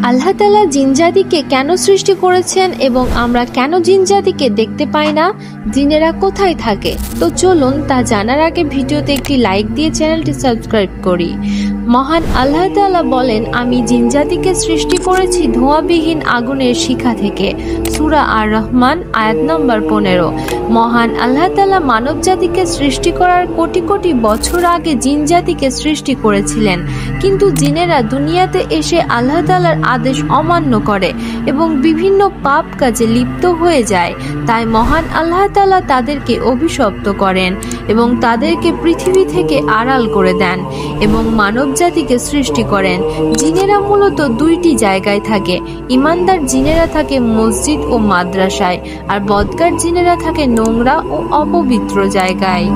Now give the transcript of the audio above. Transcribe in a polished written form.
আল্লাহ তাআলা জিনজাতিকে কেন সৃষ্টি করেছেন এবং আমরা কেন জিনজাতিকে দেখতে পাই না, জিনেরা কোথায় থাকে? তো চলুন তা জানার আগে ভিডিওতে একটি লাইক দিয়ে চ্যানেলটি সাবস্ক্রাইব করি। মহান আল্লাহ তাআলা বলেন, আমি জিনজাতিকে সৃষ্টি করেছি ধোঁয়াবিহীন আগুনের শিখা থেকে। সূরা আর রহমান আয়াত নম্বর 15। মহান আল্লাহ তাআলা মানব জাতিকে সৃষ্টি করার কোটি কোটি বছর আগে জিনজাতিকে সৃষ্টি করেছিলেন, কিন্তু জিনেরা দুনিয়াতে এসে আল্লাহ তাআলার আদেশ অমান্য করে এবং বিভিন্ন পাপ কাজে লিপ্ত হয়ে যায়। তাই মহান আল্লাহ তাআলা তাদেরকে অভিশপ্ত করেন এবং তাদেরকে পৃথিবী থেকে আড়াল করে দেন এবং মানব জাতিকে সৃষ্টি করেন। জিনেরা মূলত দুইটি জায়গায় থাকে। ইমানদার জিনেরা থাকে মসজিদ ও মাদ্রাসায়, আর বদকার জিনেরা থাকে নোংরা ও অপবিত্র জায়গায়।